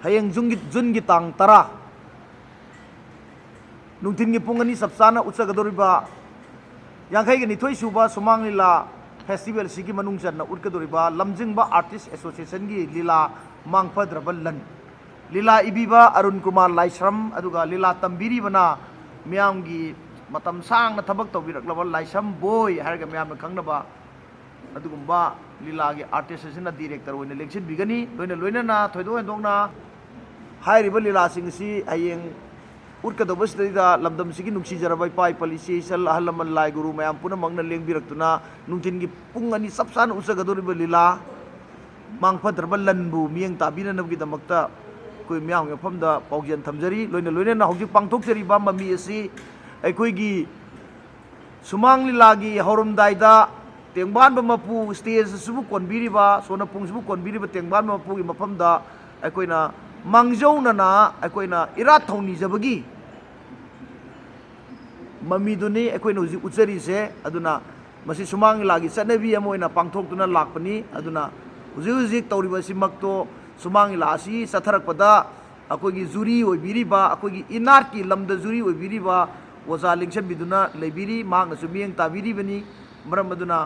hayeng jun gi tang tara nungtin gi pung ani sapsana utsagadoriba yankhai gi nithoi suba sumang lila festival sigi manung chan na utkadoriba lamjingba artist association gi lila mangpadraba lan lila ibiba arun kumar laisram aduga lila tambiri bana miyam gi matam sang na thabak tawbiraklaba laisam boy harga miyam na khangnaba adugumba lila gi artist association na director oina election bigani loina na thoido endongna hairiba lila sing si hayeng urkadobasida lamdam sigi nungsi jarabai pai policy sal ahalaman lai guru mayam puna mangna lengbirak-tuna nungtin gi pungani sapsan usagadoriba lila mangpadraba lanbu miyeng tabina nabgi damakta koi miyam nge famda paujan thamjari loina na hojik pangthokjari ba mami asi aikoi gi sumang lila gi horumdaida tengban ba mapu stage subu konbiriba sona pung subu konbiriba tengban mapu gi mafamda aikoina mangjauna na aikoina ira thongni jabagi mami duni aikoina uji utsari se aduna masi sumang lagi sanabi amoina pangthokduna lakpani aduna uji tawriba simakto sumang lasi satharakpada akoigi juri oibiriba akoigi inart ki lamda juri oibiriba waza lingchan biduna leibiri mangna sumiyeng tabiri bani maram aduna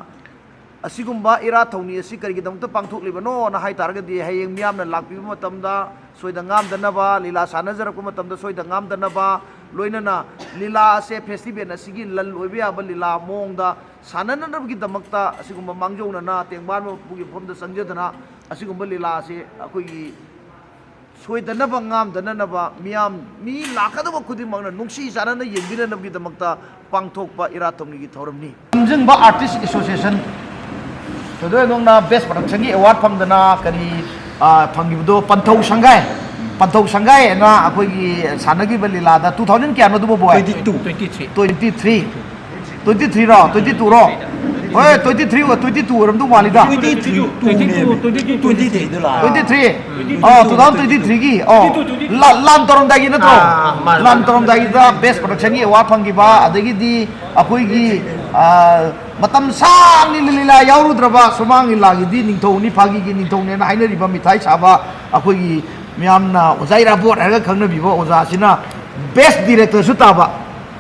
asigumba ira thongni asi karigi damta pangthoklibano na hai targadi hayeng miyamna lakpiba matamda soida ngamdanaba lila sanajarakpa matamda soida ngamdanaba loinana lila ase festival asigi lal oiba lila mongda sananabgi damakta asigumba mangjauna na tengban bugi phomda sangjadana asigumba lila ase akoigi soidanaba ngamdanaba miyam mi lakadaba khudimangna nungsi sanana yengbinanabgi damakta pangthokpa ira thongni gi thoramni amjingba artist association today nongna best production gi award phamdana kari phangibdo panthau sangai na akoigi sanagi balilada 2000 kya no dubo boy 23 ro 22 ro hoy 23 wa 22 ram du walida 23 oh 2023 gi oh lan torom dagi na to lan torom dagi da best production gi award phangiba adagi di akoigi matam sang ni lila yaurudraba sumang ilagi di ningthau ni phagi gi ningthau ne na hainariba mithai saba akoigi miyamna ozaira board haga khangna bibo oza sina best director su taba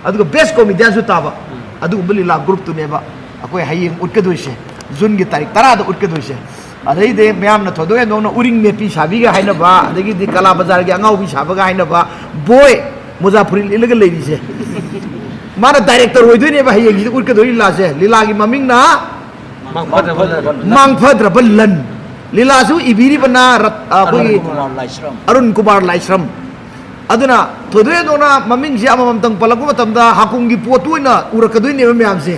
aduga best comedian su taba aduga lila group tu neba akoi hayeng utkadoise jun gi tarik tara da utkadoise adai de miyamna thodoe nongna uring mepi sabi ga haina ba adagi di kala bazar gi angau bi saba ga haina ba boy muzafuri ilaga lerise mana director hoidoi ne ba hayeng gi utkadoi la se lila gi maming na mangpadraba lan lila su ibiri bana akoi arun kumar laisram aduna thodoe dona maming si amam tang palaku matamda hakum gi potuina urakadoi ne myam se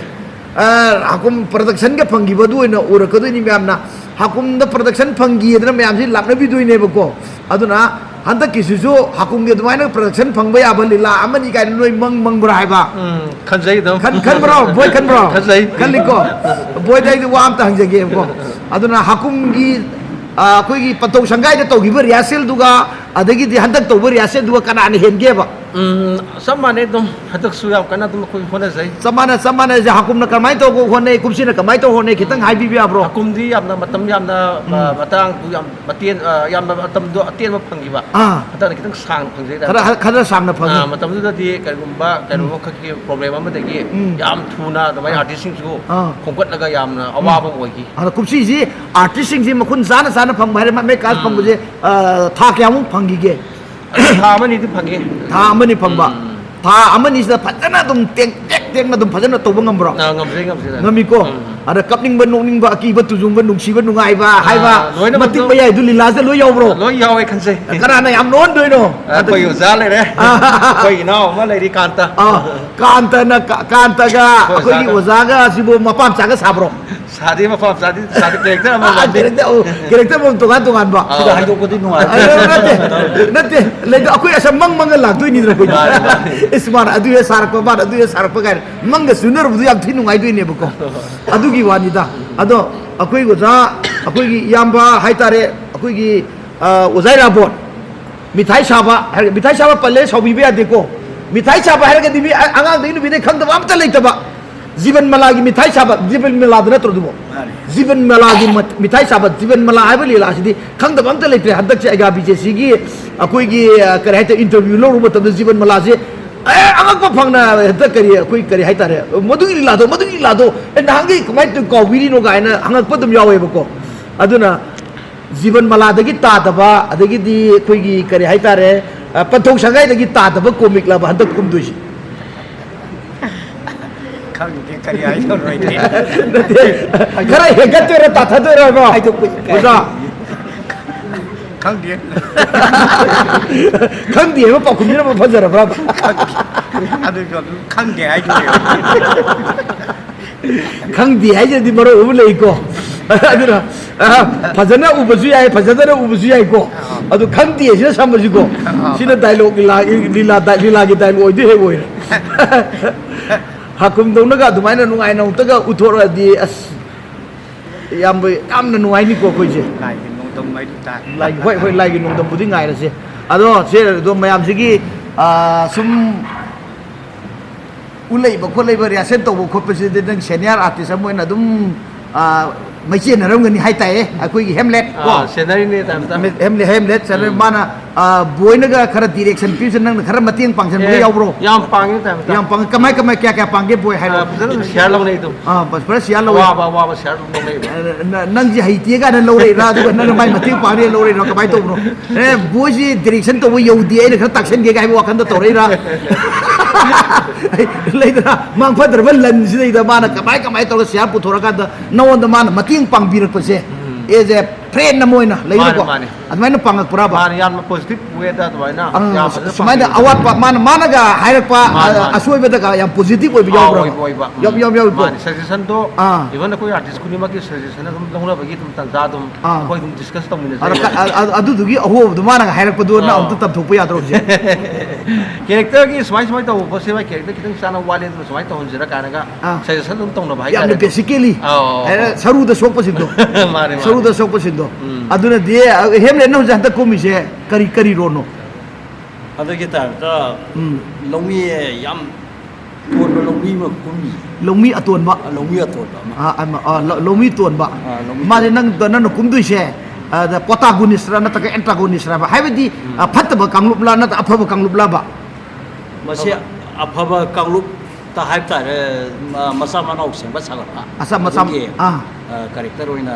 hakum production ga phangi baduina urakadoi ni myam na hakum da production phangi edna myam si lakna bidoi ne bako aduna handa kisuju hakum ge dumaina production phangba ya balila amani kai noi mang bra haiba khanjai dam khan bro boy khan bro khaliko boy dai wa am ta hangjage ko aduna hakum gi akoigi panthau sangai da tawgiba riasel duga adagi di handak tawba riasel duga kana ani henge ba samane dum hadak su yam kana dum khoi hona jai samana ja hakum na kamai to ko hone kumsi na kamai to hone kitang hai bi bro hakum di yamna matam yamna matang tu yam matien yamna matam do atien ma phangiba hadan kitang sang phangjai da khada samna phangi matam du da di kaigumba kaigumba khaki problem ama dagi yam thuna da mai artist sing su khongkat laga yamna awaba oigi kumsi ji artist sing ji makhun jana jana phang bare ma me kas phang buje tha kya mu phangi ge tha amani di phangi tha amani phangba tha amani sida phajana dum teng na dum phajana tawba ngambro ngami ko ada kapning ba nongning ba aki ba tujung ba nungsi ba nungai ba hai ba matik ba yai du lila se lo yaw bro lo yaw ai khanse kana na yam non doi no koi uza le re koi no ma le ri kanta ga akoi uza ga sibo mapam chaga sabro sadi mapam sadi character ma character mo tungan ba sida hai ko di nungai nate le akoi asa mang la doi ni ra ko ismar adu ye sarak ba adu ye sarak ga mang sunar bu yak thi nungai doi ne ba ko adu gi wanida ado akoi go za akoi gi yamba haitare akoi gi uzaira bot mithai saba palle saubi be ade ko mithai saba har ga dibi angang dei nu bi ne khang da amta leita ba जीवन मला की मिठाई साबत जीवन मला दना तो दुबो जीवन मला की मिठाई साबत जीवन मला है लीला सिदी खंग दबम त लेते हदक से आगा बीजे सिगी अकोई की करे है इंटरव्यू लो रुब तब जीवन मला से अंगक प फंगना हदक करी कोई करे है तारे मधुगी लीला दो नांगी कमाई तो को विरी नो गायना अंगक प तुम यावे बको अदुना जीवन मला दगी तादबा अदगी दी कोई की करे है तारे पथोक संगाई दगी तादबा कोमिक ला हदक कुम दुसी करी आई तो रोई थे खरा हेगत तेरा ताथा तो रे बा आई तो कुछ उदा खंग दिए खंग दिए में पाकुम ने में फजर बरा अदु जो खंग दिए आई जो खंग दिए है जदी मरो उ ले को अदुरा फजना उबसु याय फजना उबसु याय को अदु खंग दिए से समझ को सिना डायलॉग लीला की डायलॉग ओइदे हे ओइ हाकुम दौनगा दुमाइना नुंगाइना उतगा उथोरदी अस यामना नुंगाइनी को कोइजे lại nông tông mấy ta lai hoi lai gi nong dam budi ngai la se ado se do mayam sigi sum ulei ba kholei ba ya sen to bo khop se de nang senior artist amoina dum mai chen na ram ngani hai tai akoi gi hemlet ko scenery ne tam ta hemlet se mana boina ga khara direction pi sen nang khara matiang pang sen bo yaw bro yam pang ne tam ta yang pang kamai kya pang ge boy hai lo share lo ne to bas par sia lo wa ba share lo ne nang ji hai tie ga na lo re ra du nang mai matiang pang re lo re no kamai to bro boy ji direction to bo yaw di ai khara tak sen ge ga bo kan to re ra लेदना मांग further लन सिदा माना कमाई तो सिया पुथोरा का नवंद माना मतिंग पांगबिरक पसे as a friend न मोइना लेको अदमाइना पांगक पुरा बा माने याम पॉजिटिव वे दा दवाइना याम समाइना अवात पा माना गा हाइरक पा असोय बेदा का याम पॉजिटिव ओइ बियाव ब्रो याव माने सजेशन तो इवन कोई आर्टिस्ट कुनी मा की सजेशन हम लहुना बगी तुम तंजा तुम कोई तुम डिस्कस तो मिने अदु दुगी अहो माना गा हाइरक पदो ना अमत तब थोप यादरो जे कैरेक्टर की समाई तो बसे मा कैरेक्टर कितन साना वाले तो समाई तो होनजरा काना का सजेशन तुम तंग न भाई याम बेसिकली सरू द सोप पसिदो माने सरू द सोप पसिदो अदुना दे हेमले न जंत कोमी से करी रोनो अदगी तारता लौमी याम तोन लौमी म कुमी लोमी अतोन बा लौमी अतोन लोमी तोन बा माने नंग नन कुमदुइ से द प्रोटैगोनिस्ट रा नतक एंटागोनिस्ट रा बा हाइबदी फतब कांगलुपला नत अफब कांगलुपला बा मसे अफब कांगलुप ता हाइब तारे मसा मनाउ सेंबा सागा असा मसा कैरेक्टर ओइना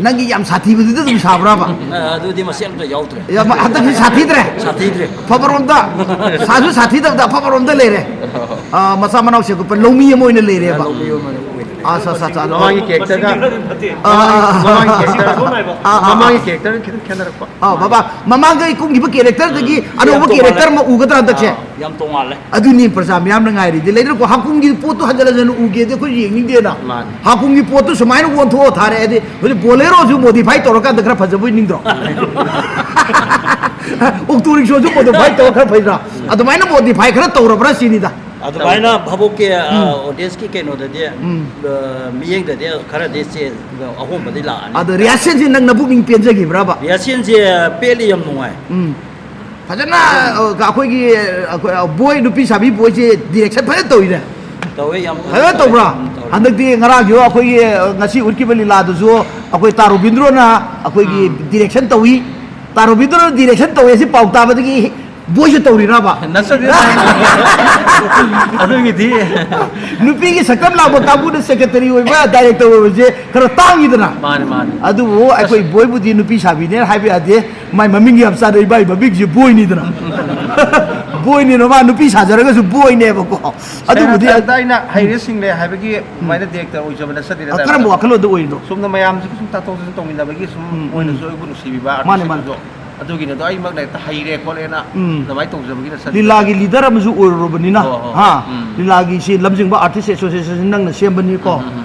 नंगी याम साथी बदि तुम साबरा बा अदुदी मसे अमता याउत्रे या हतक साथी साथी फबरोम दा साजु साथी दा फबरोम दा ले रे मसा मनाउ से को लोमी मोइने ले रे बा सा मांगी कैरेक्टर का मांगी कैरेक्टर कितन खेंदर को बाबा ममांग गई कुंगी बा कैरेक्टर दगी अनोबा कैरेक्टर म उगदरा दक्षे याम तोंगाले अदुनी प्रजाम याम नंगाइरी दि लेदर को हाकुंगी पोतु हजल जन उगे दे को येंगिंग दे ना हाकुंगी पोतु समाइन वोंथो थारे दे बोलेरो जो मॉडिफाई तोरका दखरा फजबु निंद्रो ओक्टोरिक शो जो मॉडिफाई तोरका फैरा अदमाइना मॉडिफाई खरा तोरबरा सिनीदा अदमाइना भबोक के ऑडियंस की केनो दे मियेंग दे खरा दे से अहोम बदि ला अद रिएक्शन से नंग नबुक निंग पेंजगी ब्राबा रिएक्शन से पेली यम नुआय फजना अखोगी बॉय नुपी साबी बॉय से डायरेक्शन फजे तोइरे तवे यम फजे तोब्रा हंदकती ngara gyo अखोगी ngasi urki bali la du जो अखोई तारो बिंद्रो ना अखोगी डायरेक्शन तोई तारो बिंद्रो डायरेक्शन तोए से पाउता बदगी बॉय से तोरी ना बा नसदि अदुगी दी नुपी की सकम लाबो काबू ने सेक्रेटरी होय बा डायरेक्टर होय जे खर तांगी दना माने अदु वो अखोई बॉय बुदी नुपी साबी ने हाइबे आदे माय ममिंग की हमसा दे बाय बबिग जे बॉय नि दना बॉय नि नमा नुपी साजरगा सु बॉय ने बको अदु बुदी अदाइना हाइरे सिंगले हाइबगी माइना डायरेक्टर ओइ जबना सदि दा करम वखलो दो ओइनो सुमना मयाम सुम तातो तोमिना बगी सुम ओइनो जो गुनु सिबिबा माने अदुगिना दो आई मग नै हाइरे कोलेना दमाइ तोजबगी सदि लीलागी लीडर अमजु ओइरोबनिना हा लीलागी से लमजिंग बा आर्टिस्ट एसोसिएशन नंग न सेमबनी को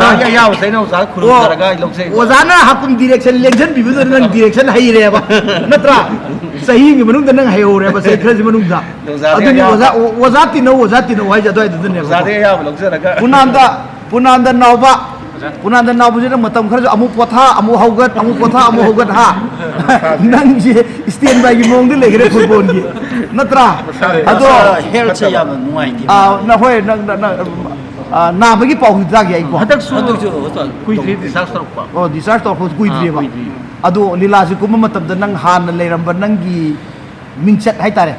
ꯑꯣꯖꯥꯒꯤ ꯑꯌꯥꯕꯁꯦ ꯑꯩꯅ ꯑꯣꯖꯥ ꯈꯨꯔꯨꯝꯖꯔꯒ ꯑꯩ ꯂꯧꯖꯩ ꯑꯣꯖꯥꯅ ꯍꯥꯀꯨꯝ ꯗꯤꯔꯦꯛꯁꯟ ꯂꯦꯡꯁꯟ ꯄꯤꯕꯗꯨ ꯅꯪ ꯗꯤꯔꯦꯛꯁꯟ ꯍꯩꯔꯦꯕ ꯅꯠꯇ꯭ꯔꯥ ꯆꯍꯤꯒꯤ ꯃꯅꯨꯡꯗ ꯅꯪ ꯍꯩꯍꯧꯔꯦꯕ ꯆꯍꯤ ꯈꯔꯁꯤ ꯃꯅꯨꯡꯗ ꯑꯗꯨꯅꯤ ꯑꯣꯖꯥ ꯇꯤꯟꯅꯧ ꯍꯥꯏꯁꯦ ꯑꯗꯨꯋꯥꯏꯗꯨꯗꯅꯦꯕ ꯑꯣꯖꯥꯗꯒꯤ ꯑꯌꯥꯕ ꯂꯧꯖꯔꯒ ꯄꯨꯅꯥꯟꯗ ꯅꯥꯎꯕꯁꯤꯅ ꯃꯇꯝ ꯈꯔꯁꯨ ꯑꯃꯨꯛ ꯄꯣꯊꯥ ꯑꯃꯨꯛ ꯍꯧꯒꯠ ꯑꯃꯨꯛ ꯄꯣꯊꯥ ꯑꯃꯨꯛ ꯍꯧꯒꯠ ꯍꯥ ꯅꯪꯁꯦ ꯁ꯭ꯇꯦꯟ ꯕꯥꯏꯒꯤ ꯃꯑꯣꯡꯗ ꯂꯩꯈ꯭ꯔꯦ ꯐꯨꯠꯕꯣꯜꯒꯤ ꯅꯠꯇ꯭ꯔꯥ ꯑꯗꯣ ꯍꯦꯜꯊꯁꯦ ꯌꯥꯝꯅ ꯅꯨꯡꯉꯥꯏꯇꯦ ꯍꯣꯏ ꯅꯥꯕꯒꯤ ꯄꯥꯎꯗꯤ ꯇꯥꯒꯦ ꯑꯩꯀꯣ ꯍꯟꯗꯛꯁꯨ ꯍꯣꯁꯄꯤꯇꯥꯜ ꯀꯨꯏꯗ꯭ꯔꯤ ꯗꯤꯁꯆꯥꯔꯖ ꯇꯧꯔꯛꯄ ꯑꯣ ꯗꯤꯁꯆꯥꯔꯖ ꯇꯧꯔꯛꯄ ꯀꯨꯏꯗ꯭ꯔꯤꯕ ꯑꯗꯣ ꯂꯤꯂꯥꯁꯤ ꯀꯨꯝꯕ ꯃꯇꯝꯗ ꯅꯪ ꯍꯥꯟꯅ ꯂꯩꯔꯝꯕ ꯅꯪꯒꯤ ꯃꯤꯡꯆꯠ ꯍꯥꯏꯇꯥꯔꯦ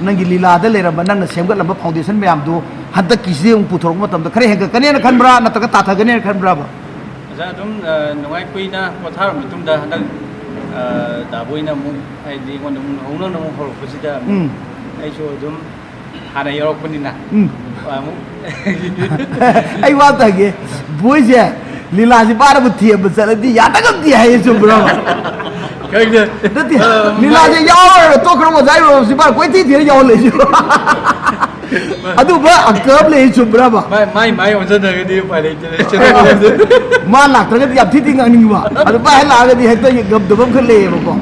ꯅꯪꯒꯤ ꯂꯤꯂꯥꯗ ꯂꯩꯔꯝꯕ ꯅꯪꯅ ꯁꯦꯝꯒꯠꯂꯝꯕ ꯐꯥꯎꯟꯗꯦꯁꯟ ꯃꯌꯥꯝꯗꯨ ꯍꯟꯗꯛꯀꯤꯁꯤꯗ ꯑꯃꯨꯛ ꯄꯨꯊꯣꯔꯛꯄ ꯃꯇꯝꯗ ꯈꯔ ꯍꯦꯟꯒꯠꯀꯅꯦꯅ ꯈꯟꯕ꯭ꯔꯥ ꯅꯠꯇ꯭ꯔꯒ ꯇꯥꯊꯒꯅꯦꯅ ꯈꯟꯕ꯭ꯔꯥꯕ ꯑꯣꯖꯥ ꯑꯗꯨꯝ ꯅꯨꯡꯉꯥꯏ ꯀꯨꯏꯅ ꯄꯣꯊꯥꯔꯕ ꯃꯇꯨꯡꯗ ꯍꯟꯗꯛ ꯗꯥꯕꯣꯏꯅ ꯑꯃꯨꯛ ꯍꯥꯏꯗꯤ ꯑꯩꯉꯣꯟꯗ ꯑꯃꯨꯛ ꯍꯧꯅꯅ ꯑꯃꯨꯛ ꯍꯧꯔꯛꯄꯁꯤꯗ ꯑꯩꯁꯨ ꯑꯗꯨꯝ ꯍꯥꯟꯅ ꯌꯥꯎꯔꯛꯄꯅꯤꯅ ꯑꯃꯨꯛ ꯑꯩ ꯋꯥ ꯇꯥꯒꯦ ꯕꯣꯏꯁꯦ ꯂꯤꯂꯥꯁꯤ ꯄꯥꯔꯕꯨ ꯊꯦꯝꯕ ꯆꯠꯂꯗꯤ ꯌꯥꯗꯒꯝꯗꯤ ꯍꯥꯏꯌꯦ ꯆꯨꯝꯕ꯭ꯔꯥꯕ ꯅꯠꯇꯦ ꯂꯤꯂꯥꯁꯦ ꯌꯥꯎꯔꯒ ꯇꯣꯛꯈ꯭ꯔꯕ ꯑꯣꯖꯥ ꯁꯤ ꯄꯥꯔ ꯀꯣꯏꯊꯤ ꯊꯤꯔ ꯌꯥꯎꯍꯜꯂꯛꯏꯁꯤ ꯑꯗꯨꯕ ꯑꯪꯀꯜ ꯑꯃ ꯂꯩ ꯆꯨꯝꯕ꯭ꯔꯥꯕ ꯃꯥꯏ ꯑꯣꯟꯖꯗ꯭ꯔꯒꯗꯤ ꯎꯄꯥꯏ ꯂꯩꯇꯦ ꯃꯥ ꯂꯥꯛꯇ꯭ꯔꯒꯗꯤ ꯌꯥꯝ ꯊꯤ ꯉꯥꯡꯅꯤꯡꯕ ꯑꯗꯨ ꯄꯥꯏ ꯂꯥꯛꯑꯒꯗꯤ ꯍꯦꯛꯇ ꯉꯝꯗꯕ ꯑꯃ ꯈꯔ ꯂꯩꯌꯦꯕꯀꯣ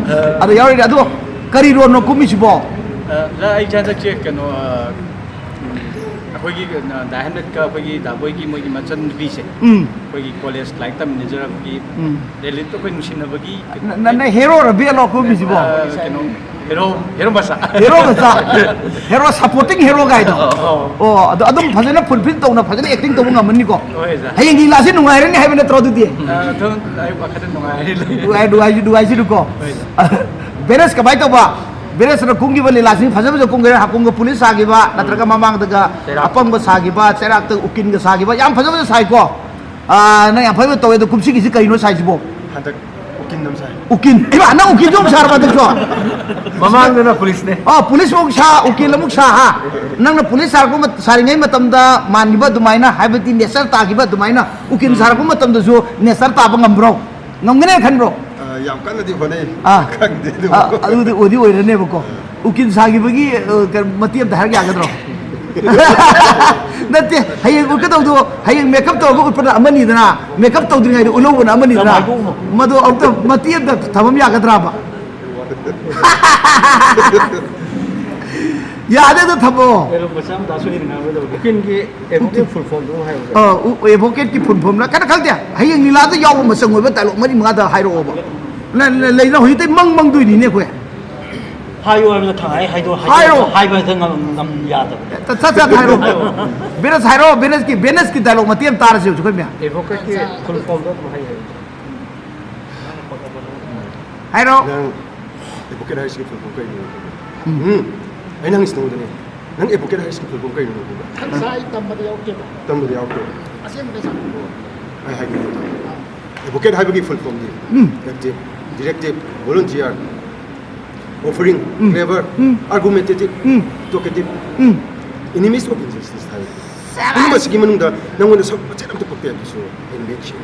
ꯑꯗꯣ ꯌꯥꯎꯔꯤꯅꯦ ꯑꯗꯣ ꯀꯔꯤ ꯔꯣꯜꯅꯣ ꯀꯨꯝꯃꯤꯁꯤꯕꯣ ꯑꯣꯖꯥ ꯑꯩꯁꯦ ꯍꯟꯗꯛꯁꯦ ꯀꯩꯅꯣ ꯑꯩꯈꯣꯏꯒꯤ ꯗꯥꯏꯍꯟꯗꯠꯀ ꯑꯩꯈꯣꯏꯒꯤ ꯗꯥꯕꯣꯏꯒꯤ ꯃꯣꯏꯒꯤ ꯃꯆꯟꯅꯨꯄꯤꯁꯦ ꯑꯩꯈꯣꯏꯒꯤ ꯀꯣꯂꯦꯖ ꯂꯥꯏꯔꯤꯛ ꯇꯝꯃꯤꯟꯅꯖꯔꯛꯄꯒꯤ ꯂꯦꯂꯤꯠꯇꯣ ꯑꯩꯈꯣꯏ ꯅꯨꯡꯁꯤꯅꯕꯒꯤ ꯅꯪ ꯍꯦꯔꯣꯔ ꯕꯦꯜꯂꯣ ꯀꯨꯝꯃꯤꯁꯤꯕꯣ ꯀꯩꯅꯣ ꯍꯦꯔꯣ ꯃꯆꯥ ꯍꯦꯔꯣ ꯁꯄꯣꯔꯇꯤꯡ ꯍꯦꯔꯣ ꯒꯥꯏꯗꯣ ꯑꯣ ꯑꯗꯣ ꯑꯗꯨꯝ ꯐꯖꯅ ꯐꯨꯜꯐꯤꯜ ꯇꯧꯅ ꯐꯖꯅ ꯑꯦꯛꯇꯤꯡ ꯇꯧꯕ ꯉꯝꯃꯅꯤꯀꯣ ꯍꯣꯏ ꯑꯣꯖꯥ ꯍꯌꯦꯡ ꯂꯤꯂꯥꯁꯤ ꯅꯨꯡꯉꯥꯏꯔꯅꯤ ꯍꯥꯏꯕ ꯅꯠꯇ꯭ꯔꯣ ꯑꯗꯨꯗꯤ ꯑꯗꯨꯝ ꯑꯩ ꯋꯥꯈꯜꯗ ꯅꯨꯡꯉꯥꯏꯔꯤ ꯅꯨꯡꯉꯥꯏꯁꯤꯅꯨꯀꯣ ꯕꯦꯔꯦꯁ ꯀꯃꯥꯏꯅ ꯇꯧꯕ ꯕꯦꯔꯦꯁꯅ ꯀꯨꯝꯈꯤꯕ ꯂꯤꯂꯥꯁꯤ ꯐꯖ ꯐꯖ ꯀꯨꯝꯈ꯭ꯔꯦ ꯍꯥꯀꯨꯝꯒ ꯄꯨꯂꯤꯁ ꯁꯥꯈꯤꯕ ꯅꯠꯇ꯭ꯔꯒ ꯃꯃꯥꯡꯗꯒ ꯑꯄꯪꯕ ꯁꯥꯈꯤꯕ ꯆꯩꯔꯥꯛꯇ ꯎꯀꯤꯟꯒ ꯁꯥꯈꯤꯕ ꯌꯥꯝ ꯐꯖ ꯐꯖ ꯁꯥꯏꯀꯣ ꯅꯪ ꯌꯥꯝ ꯐꯖꯅ ꯇꯧꯋꯦ ꯑꯗꯣ ꯀꯨꯝꯁꯤꯒꯤꯁꯤ ꯀꯩꯅꯣ ꯁꯥꯏꯁꯤꯕꯣ ꯍꯟꯗꯛ ꯎꯀꯤꯟ ꯑꯃ ꯁꯥꯏ ꯎꯀꯤꯟ 이봐 ꯅꯪ 우kin도 좀 살아봐 득서 ꯃꯃꯥꯡꯗꯅ ꯄꯨꯂꯤꯁꯅꯦ ꯄꯨꯂꯤꯁ ꯃꯨꯛ ꯁꯥ 우kin ꯑꯃꯨꯛ ꯁꯥ ꯍꯥ ꯅꯪꯅ ꯄꯨꯂꯤꯁ ꯁꯥꯔꯛꯄ ꯁꯥꯔꯤꯉꯩ ꯃꯇꯝꯗ ꯃꯥꯟꯈꯤꯕ ꯑꯗꯨꯃꯥꯏꯅ ꯍꯥꯏꯕꯗꯤ ꯅꯦꯆꯔ ꯇꯥꯈꯤꯕ ꯑꯗꯨꯃꯥꯏꯅ 우kin ꯁꯥꯔꯛꯄ ꯃꯇꯝꯗꯁꯨ ꯅꯦꯆꯔ ꯇꯥꯕ ꯉꯝꯕ꯭ꯔꯣ ꯉꯝꯒꯅꯦ ꯈꯟꯕ꯭ꯔꯣ ꯌꯥꯝ ꯀꯟꯅꯗꯤ ꯍꯣꯠꯅꯩ ꯈꯪꯗꯦ ꯑꯗꯨꯗꯤ 어디네ꯕꯀꯣ 우kin 사기ꯕꯒꯤ ꯃꯇꯦꯛ ꯑꯃꯇ ꯍꯥꯏꯔꯛ ꯌꯥꯒꯗ꯭ꯔꯣ ꯅꯠꯇꯦ ꯍꯌꯦꯡ ꯎꯠꯀꯗꯧꯗꯣ ꯍꯌꯦꯡ ꯃꯦꯀꯞ ꯇꯧꯔꯒ ꯎꯠꯄꯅ ꯑꯃꯅꯤꯗꯅ ꯃꯦꯀꯞ ꯇꯧꯗ꯭ꯔꯤꯉꯩꯗ ꯎꯠꯍꯧꯕꯅ ꯑꯃꯅꯤꯗꯅ ꯃꯗꯨ ꯑꯝꯇ ꯃꯇꯦꯛ ꯑꯃꯇ ꯊꯝꯃꯝ ꯌꯥꯒꯗ꯭ꯔꯥꯕ ꯌꯥꯗꯦꯗ ꯊꯝꯃꯣ ꯍꯦꯔꯣ ꯃꯆꯥ ꯑꯃ ꯗꯥꯁꯣꯏꯅ ꯉꯥꯡꯒꯗꯧꯕ ꯎꯀꯤꯟꯒꯤ ꯑꯦꯚꯣꯀꯦꯠ ꯐꯨꯜ ꯐꯣꯝꯗꯨ ꯍꯥꯏꯕ ꯑꯦꯚꯣꯀꯦꯠꯀꯤ ꯐꯨꯟꯐꯝꯅ ꯀꯟꯅ ꯈꯪꯗꯦ ꯍꯌꯦꯡ ꯂꯤꯂꯥꯗ ꯌꯥꯎꯕ ꯃꯆꯪ ꯑꯣꯏꯕ ꯗꯥꯏꯂꯣग ꯃꯔꯤ ꯃꯉꯥꯗ ꯍꯥꯏꯔꯛꯑꯣꯕ ꯂꯩꯅ ꯍꯧꯖꯤꯛꯇꯤ ꯃꯪꯗꯣꯏꯅꯤꯅꯦ ꯑꯩꯈꯣꯏ 하요 하면서 당하이 하이도 하이로. 하이면서 남 야다. ꯆꯠ ꯍꯥꯏꯔꯣ ꯕꯦꯅꯁ ꯍꯥꯏꯔꯣ ꯕꯦꯅꯁꯀꯤ ꯗꯥꯏꯂꯣग ꯃꯇꯦꯛ ꯑꯃ ꯇꯥꯔꯁꯤ ꯍꯧꯖꯤꯛ ꯑꯩꯈꯣꯏ ꯃꯌꯥꯝ ꯑꯦꯚꯣꯀꯦꯠꯀꯤ ꯐꯨꯜ ꯐꯣꯝꯗꯣ ꯑꯗꯨꯝ ꯍꯥꯏꯌꯦ ꯍꯥꯏꯔꯣ ꯅꯪ ꯑꯦꯗꯚꯣꯀꯦꯠ ꯍꯥꯏꯔꯤꯁꯤꯒꯤ ꯐꯨꯜ ꯐꯣꯝ ꯀꯩꯅꯣ ꯑꯩ ꯅꯪ ꯁꯤꯅꯧꯗꯅꯦ ꯅꯪ ꯑꯦꯗꯚꯣꯀꯦꯠ ꯍꯥꯏꯔꯤꯁꯤꯒꯤ ꯐꯨꯜ ꯐꯣꯝ ꯀꯩꯅꯣ ꯉꯁꯥꯏ ꯇꯝꯕꯗ ꯌꯥꯎꯗꯦꯕ ꯇꯝꯕꯗ ꯌꯥꯎꯗꯦ ꯑꯁꯦꯡꯕꯗ ꯁꯥꯟꯅꯕ ꯑꯩ ꯍꯥꯏꯒꯦ ꯑꯦꯗꯚꯣꯀꯦꯠ ꯍꯥꯏꯕꯒꯤ ꯐꯨꯜ ꯐꯣꯝꯗꯤ active directive volunteer offering, clever, argumentative, talkative, enemies of injustice ꯍꯥꯏ ꯄꯨꯝꯅꯃꯛ ꯑꯁꯤꯒꯤ ꯃꯅꯨꯡꯗ ꯅꯪꯉꯣꯟꯗ ꯁꯛ ꯃꯆꯦꯠ ꯑꯝꯇ ꯄꯛꯇꯦ ꯍꯥꯏꯕꯁꯨ ꯑꯩ ꯃꯦꯠꯁꯤ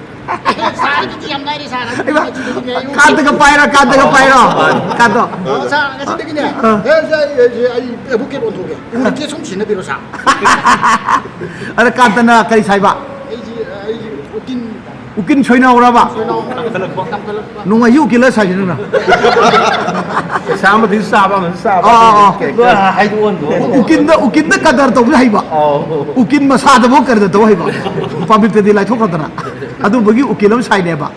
ꯁꯥꯔꯒꯤꯗꯤ ꯌꯥꯝ ꯂꯥꯏꯔꯤ ꯁꯥꯔ ꯀꯥꯟꯗꯒ ꯄꯥꯏꯔꯣ ꯀꯥꯟꯗꯣ ꯁꯥꯔ ꯉꯁꯤꯗꯒꯤꯅꯦ ꯑꯩ ꯑꯦꯚꯣꯀꯦꯠ ꯑꯣꯟꯊꯣꯛꯑꯒꯦ ꯎꯔꯛꯀꯦ ꯁꯨꯝ ꯁꯤꯟꯅꯕꯤꯔꯣ ꯁꯥꯔ ꯑꯗ ꯀꯥꯟꯇꯅ ꯀꯔꯤ ꯁꯥꯏꯕ ꯑꯩꯁꯤ ꯎꯀꯤꯟ 우kin soinawraba ꯇꯝꯈꯠꯂꯛꯄ nungai ukila sajinuna ꯄꯩꯁꯥ ꯑꯃꯗꯤ ꯆꯥꯕ ꯑꯃꯗꯤ ꯆꯥꯕ ukinda kadar tawbi haiba ukin masada bo karda taw haiba public te dilai thokadana adu bagi ukilam saineba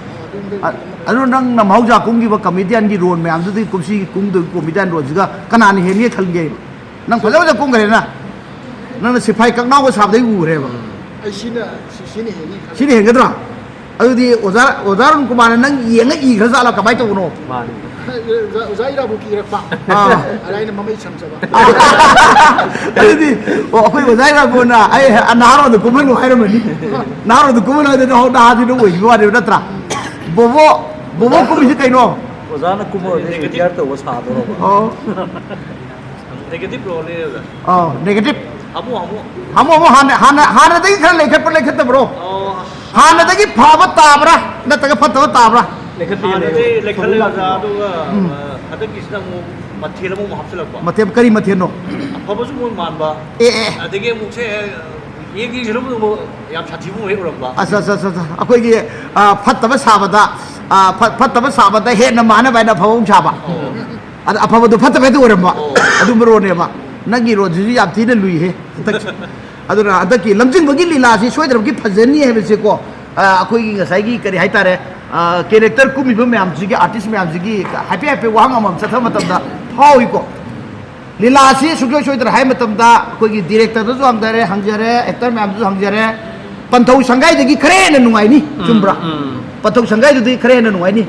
adu nang nam hauja kumgi ba comedian gi role mayam du kumsi kumdu comedian role jiga kanani heni khalge nang phaja kumgare na nang sifai kaknaw ba sabdai ureba ꯑꯩ ꯁꯤꯅ ꯍꯦꯟꯅꯤ sini hengadra ꯑꯗꯨꯗꯤ ꯑꯣꯖꯥꯔꯨꯟ ꯀꯨꯃꯥꯔꯅ ꯅꯪ ꯌꯦꯡꯉ ꯏꯈ꯭ꯔꯖꯥꯠꯂꯥ ꯀꯃꯥꯏꯅ ꯇꯧꯕꯅꯣ ꯑꯣꯖꯥ ꯏꯔꯥꯕꯨꯛꯀꯤ ꯏꯔꯛꯄ ꯑꯗ ꯑꯩꯅ ꯃꯃꯩ ꯁꯝꯖꯕ ꯑꯗꯨꯗꯤ ꯑꯩꯈꯣꯏ ꯑꯣꯖꯥ ꯏꯔꯥꯕꯨꯅ ꯑꯩ ꯅꯍꯥꯔꯣꯟꯗ ꯀꯨꯝꯍꯜꯂꯨ ꯍꯥꯏꯔꯝꯃꯅꯤ ꯅꯍꯥꯔꯣꯟꯗ ꯀꯨꯝꯍꯜꯂꯨ ꯍꯥꯏꯗꯅ ꯅꯍꯥꯁꯤꯅ ꯑꯣꯏꯈꯤꯕ ꯋꯥꯅꯦꯕ ꯅꯠꯇ꯭ꯔꯥ ꯕꯣꯕꯣ ꯀꯨꯝꯃꯤꯁꯤ ꯀꯩꯅꯣ 오자나 꾸머 리티아르 또 사도록. ꯑꯣ negative ꯔꯣꯜꯅꯦ 네게티브 Hamu hana dagi khara lekhat bro hana dagi phaba tabra nataga phataba tabra mathe kari mathe no asa akoi gi phataba sabada he na mana bai na phawong chaba afaba du phataba du oramba adu maro ne ba nagi ro ji yap thi na lui he aduna adaki lamjing bagi lila si soidram ki phajani he bese ko akoi gi ngasai gi kari hai tare character kumi ba myam ji gi artist myam ji gi happy wang amam satha matam da hawi ko lila si sugyo soidra hai matam da akoi gi director da jo angdare hangjare actor myam ju hangjare panthau sangai de gi khare na nungai ni chumbra panthau sangai du di khare na nungai ni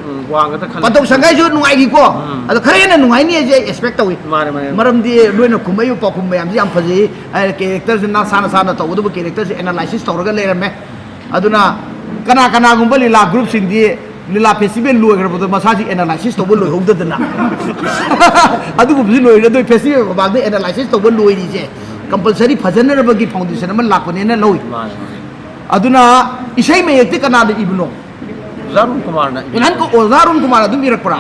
panthau sangai ju nungai gi ko ado khare na nungai ni je expect tawi maram di loina kumai pa kum myam ji am phaji character na sana taw du character si analysis tawraga leirame aduna kana gumba lila group sing di lila festival lu agar bodo masaji analysis to bolo hogda dana adu gubji lo ira do festival ba de analysis to bolo ri je compulsory phajana ba gi foundation ma lakone na loi aduna isai me yakti kana de ibno Zarun Kumar na inan ko Ozarun Kumar adu mirak para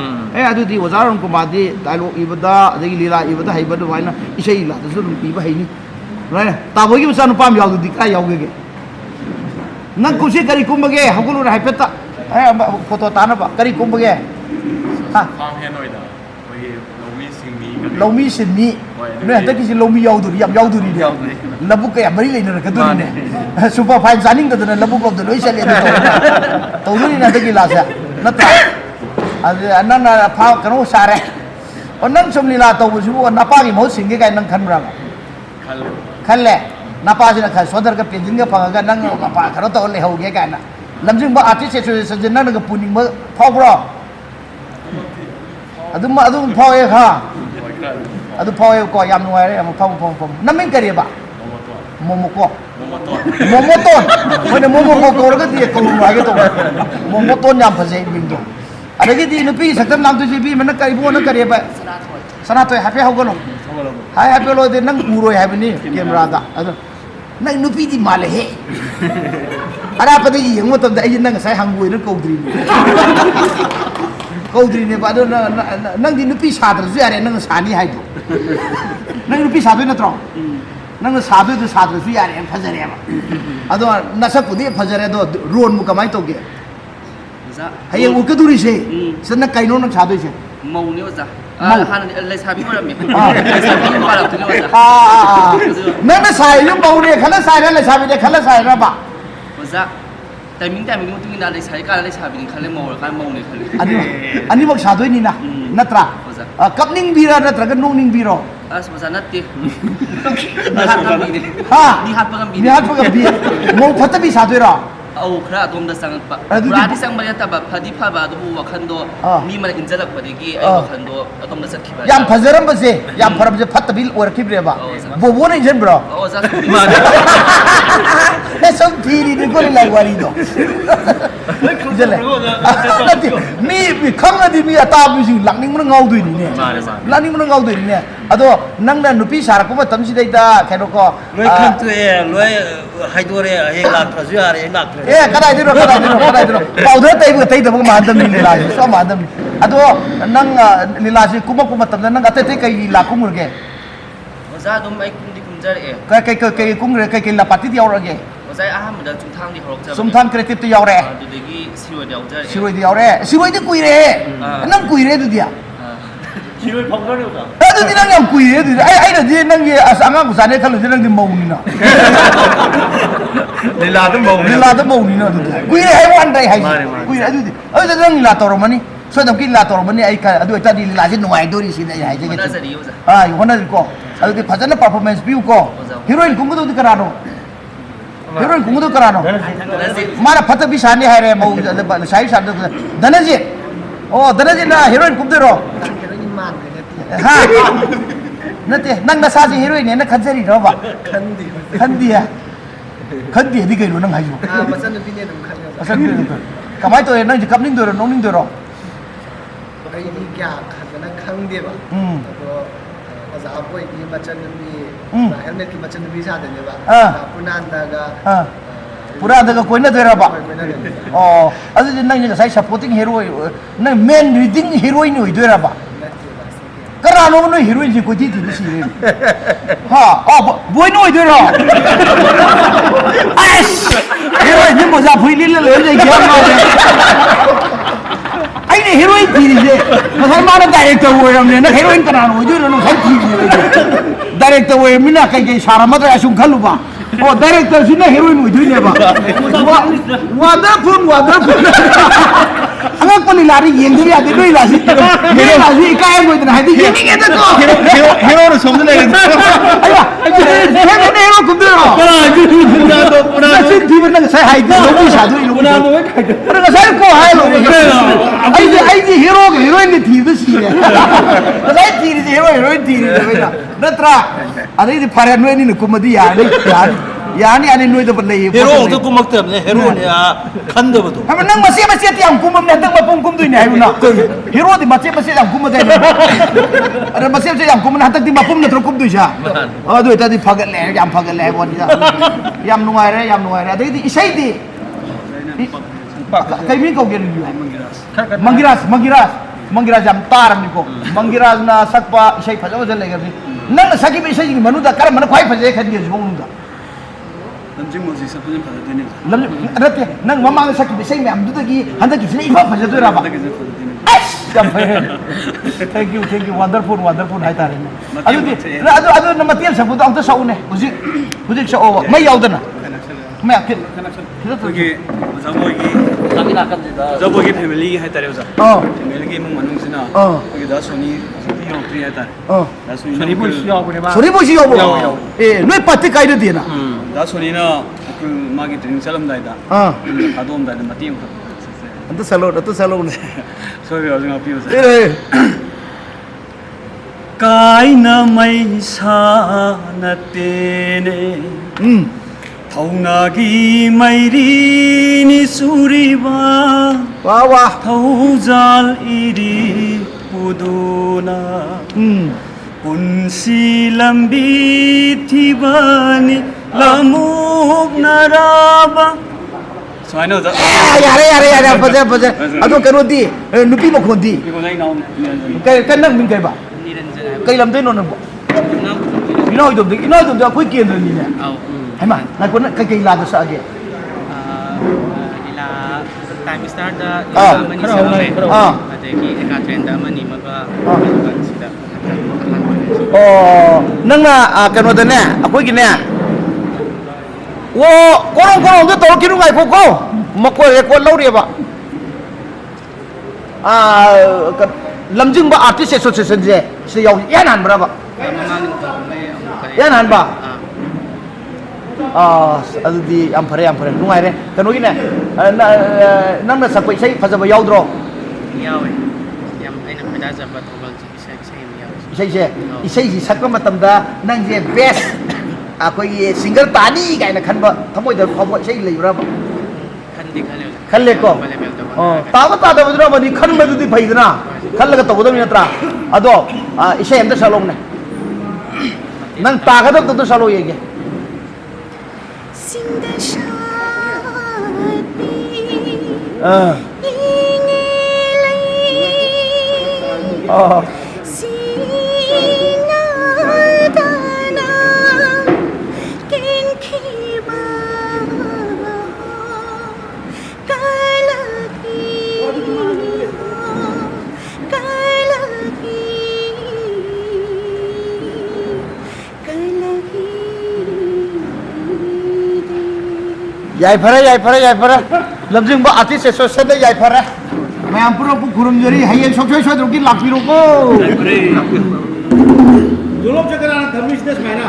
adu di Ozarun Kumar di dialogue ibada adi lila ibada haibadu waina isai la dasu pi ba haini right ta bogi musa nu pam yaw di ka yaw ge nang kusi kari kumbage hakulu ra haipeta photo tana ba kari kumbage ha Lomi Sydney ne ta kisi lomi yaw duri labu ka mari leina ka duri ne super fine zaning da na labu ko da loi sele to duri na ta ki la sa nata ade anana pha kanu sare onan somli la to bu su na pa gi mo sing ge kai nang khan ra khan le na pa jina khan sodar ka pinjing ga pha ga nang pa kharo to le ho ge kai na lamjing ba artist association na ga puning ma pha bro adum pha e kha adu pha e ko yam nuai re am pha namin kari ba momoton mana momo ko ra ga di ko ma ge to momoton yam phaje bing do adagi di nupi saktam nam tu jibi mana kari bo na kari ba sana to happy ho galo hai happy lo de nang uroi hai bani camera da adu nang nupi di male he ara pa de yeng mo tam da ai nang sai hangui na kaudri ne ba do nang di nupi sa dra ju yare nang sa ni hai do nang nupi sa do na tro nang sa do ju yare em phajare ba ado nasa pudi phajare do ron mu kamai to ge hay u ka duri se sanna kaino nang sa do se mau ni oza han lai sabi ma me lai sabi ma la tu ni oza nang sai lu mau ne khala sai ra lai sabi de khala sai ra ba oza timing mu tu ni na lai sai ka lai sabi ni khale mau ka mau ni khale ani mak sa do ni na natra kapning bira natra ga nong ning biro as oza natte hat ka bi ha ni hat pa ga bi mo phata bi sa do ra au khra atom da sang pa radi sang bari ta ba phadi pha ba do wa khan do mi man injalak pa de gi ai wa khan do atom da sakhi ba yam phajaram ba se yam pharam je phat bil or khibre ba bo bo nei jen bro oza e som thiri ni ko lai wari do jale mi khang na di mi ata bi ju langning mun ngau dui ni ne langning mun ngau dui ni ne ado nang na nupi sarak ko tam si dai da khaino ko loi kham tu e loi hai do re he lak thra ju are lak thra kadai diro pau da tai bu tai da ma dam ni la so ma dam ado nang lila si kuma tam nang ate te kai la kumur ge oza dum ai kum di kum jar e kai kum re kai la pati di aur ge oza aham da chung thang di horok jar sum tham creative ti aur re du de gi siwa da jar siroi di aur re siroi di kui re nang kui re du dia Siroi phong ga ro adu di nang yang kui re du ai da di nang ye asanga ku sa ne khalu di nang di mau ni na Lila tu mau ni na du kui re hai wan dai hai kui re adu di adu da nang la tor mani so dam ki la tor mani ai ka adu ta di lila ji nuai do ri si dai hai je oza ke ri oza ai hona ko adu di phajana performance view ko heroine kungu du karano heroine kungu du karano mara phata bi sani hai re mau sai sa danaji oh danaji na heroine kum de ro ha nate nang na sa ji heroine ne na khajari ro ba khandi di kai ro nang hai ju masan ni ne dum khan asan kamai to nang ji kapning do ro nong ning do ro ai ni kya khan na khang de ba to ꯑꯣꯖꯥ ꯑꯩꯈꯣꯏꯒꯤ ꯃꯆꯟꯅꯨꯄꯤ ꯍꯦꯜꯃꯦꯠꯀꯤ ꯅꯨꯄꯤ ꯁꯥꯗꯣꯏꯅꯦꯕ ꯄꯨꯅꯥꯟꯗꯒ ꯄꯨꯔꯥꯗꯒ ꯀꯣꯏꯅꯗꯣꯏꯔꯕ ꯑꯣ ꯑꯗꯨꯗꯤ ꯅꯪꯁꯦ ꯉꯁꯥꯏ supporting hero ꯅꯪ ꯃꯦꯟ leading heroine ꯑꯣꯏꯗꯣꯏꯔꯕ ꯀꯅꯥꯅꯣ ꯅꯣꯏ ꯍꯤꯔꯣꯏꯟꯁꯦ ꯀꯣꯏꯊꯤ ꯊꯤꯕ ꯁꯤꯔꯦ ꯍꯥ ꯕꯣꯏꯅ ꯑꯣꯏꯗꯣꯏꯔꯣ ꯑꯁ ꯍꯤꯔꯣꯏꯟꯁꯦ ꯃꯣꯖꯥ ꯐꯨꯔꯤ ꯂꯤꯠꯂ ꯂꯩꯔ ꯒ꯭ꯌꯥꯟ ꯉꯥꯎꯔꯦ ꯑꯩꯅ ꯍꯤꯔꯣꯏꯟ ꯊꯤꯔꯤꯁꯦ ꯉꯁꯥꯏ ꯃꯥꯅ ꯗꯥꯏꯔꯦꯛꯇꯔ ꯑꯣꯏꯔꯝꯅꯦ ꯅꯪ ꯍꯤꯔꯣꯏꯟ ꯀꯅꯥꯅꯣ ꯑꯣꯏꯗꯣꯏꯅꯣ ꯉꯁꯥꯏ ꯊꯤꯔꯤꯁꯦ ꯗꯥꯏꯔꯦꯛꯇꯔ ꯑꯣꯏꯔꯝꯅꯤꯅ ꯀꯩꯀꯩ ꯁꯥꯔꯝꯃꯗ꯭ꯔꯥ ꯑꯁꯨꯝ ꯈꯜꯂꯨꯕ ꯑꯣ ꯗꯥꯏꯔꯦꯛꯇꯔꯁꯤꯅ ꯍꯤꯔꯣꯏꯟ ꯑꯣꯏꯗꯣꯏꯅꯦꯕ ꯋꯥꯟꯗꯔꯐꯨꯜ ꯑꯉꯛꯄ ꯂꯤꯂꯥꯗꯤ ꯌꯦꯡꯗꯕ ꯌꯥꯗꯦ ꯅꯣꯏ ꯂꯤꯂꯥꯁꯤ ꯂꯤꯂꯥꯁꯤ ꯏꯀꯥꯏꯔꯣꯏꯗꯅ ꯍꯥꯏꯗꯤ ꯌꯦꯡꯅꯤꯡꯉꯦꯗꯀꯣ ꯍꯦꯔꯣꯅ ꯁꯣꯝꯗ ꯂꯩꯔꯦ ꯍꯦꯟꯅ ꯍꯦꯔꯣ ꯀꯨꯝꯗꯣꯏꯔꯣ ꯅꯆꯤꯟ ꯊꯤꯕ ꯅꯪ ꯉꯁꯥꯏ ꯍꯥꯏꯗꯤ ꯂꯧꯕꯤ ꯁꯥꯗꯣꯏꯅꯣ ꯑꯗ ꯉꯁꯥꯏ ꯀꯣ ꯍꯥꯏꯔꯣ ꯑꯩꯗꯤ ꯍꯦꯔꯣꯒ ꯍꯦꯔꯣꯏꯟꯒ ꯊꯤꯕꯗ ꯁꯤꯔꯦ ꯉꯁꯥꯏ ꯊꯤꯔꯤꯁꯦ ꯍꯦꯔꯣ ꯍꯦꯔꯣꯏꯟ ꯊꯤꯔꯤꯁꯦ ꯑꯩꯅ ꯅꯠꯇ꯭ꯔꯥ ꯑꯗꯩꯗꯤ ꯐꯔꯦ ꯅꯣꯏ ꯑꯅꯤꯅ ꯀꯨꯝꯃꯗꯤ यानी नोई तो बल्ले हेरो तो कुमकते हमने हेरो ने खंड बतो हम नंग मसे मसे ते हम कुमम ने तंग मपुम कुम दुई ने हाय ना हेरो दि मसे मसे हम कुम दे अरे मसे मसे हम कुम ना तक दि मपुम ने कुम दुई जा अदु इता दि फगल ले याम फगल ले बोन जा याम नुआय रे अदे दि इसै दि कई मी को गेन मंगिराज याम तारम नि को मंगिराज ना सकपा इसै फजो जन ले गबि नंग सकी बे इसै मनु दा कर मन खाई फजे खदि जों दा नते नंग ममांग सकी बिसै मैम दुदगी हंदक किसने इफा फजदोराबा थैंक यू वंडरफुल हाय तारे अदु नमतियल सबुद अंत सौने हुजिक सौ मै यावदना मै अखिल ꯑꯩꯈꯣꯏꯒꯤ ꯖꯕꯣꯏꯒꯤ ꯐꯦꯃꯤꯂꯤ ꯍꯥꯏꯇꯥꯔꯦ ꯑꯣꯖꯥ ꯐꯦꯃꯤꯂꯤꯒꯤ ꯏꯃꯨꯡ ꯃꯅꯨꯡꯁꯤꯅ ꯑꯩꯈꯣꯏꯒꯤ ꯗꯥ ꯁꯣꯅꯤ ꯌꯧꯔꯛꯇ꯭ꯔꯤ ꯍꯥꯏꯇꯥꯔꯦ ꯗꯥ ꯁꯣꯅꯤ ꯕꯣꯏꯁꯨ ꯌꯥꯎꯕꯅꯦꯕ 소리 보시 여보 예 너희 파티 가이드 되나 ꯗꯥ ꯁꯣꯅꯤꯅ ꯑꯩꯈꯣꯏ ꯃꯥꯒꯤ ꯇ꯭ꯔꯦꯅꯤꯡ ꯆꯠꯂꯝꯗꯥꯏꯗ ꯊꯥꯗꯣꯛꯑꯝꯗꯥꯏꯗ ꯃꯇꯦꯡ ꯑꯃꯈꯛ अंत सलो ꯁꯣꯏꯕ ꯌꯥꯎꯁꯨ ꯉꯥꯛꯄꯤꯌꯨ ए कायना मैसा नतेने थौनागी मैरीनी सुरीबा वाह वाह थौजाल इरी पुदुना पुंसी लंबी थिबानी लमुक नराबा सुनाइनो जा यारे बजे अदो करोदी नुपी मखोंदी कन्नक मिन कइबा कई लमदे नो नबो इनो इदो अखोई केंद्रनी ने हैमा ना कोन कई ला द सागे लीला टाइम स्टार्ट दा मनी सेवे अदगी एका ट्रेंड मनी मगा सिदा ओ नंगना कनोदने अखोई गिने वो कोरों तो तौर किनु गाय को मको रेकॉर्ड लौरेबा लमजिंग बा आर्टिस्ट एसोसिएशन जे से याव यान हान बराबा यान हान बा अदुदी याम फरे नुगाय रे कनो गिने नंगना सपै सै फजबा यावद्रो यावे याम आइना फदा जबा थोबल इसे सकप मतमदा नंग जे बेस्ट अखोई सिंगर तानी गायना खनबा थमोय द खबो इसे लेब्राबा खल्ले को ताबा तादबद्रो बनी खनबदुदी फैदना खल्लगा तबदम नत्रा अदो इसे एंद सलोंने नंग तागदब तो सलो येगे याय फरे लमजिंग बा आर्टिस्ट एसोसिएशन दे याय फरे मैं पुरो को खुरुम जरी हयें सोचोय सोदरुकी लाखिरो को दुलोब जगरा धर्म बिजनेस मैना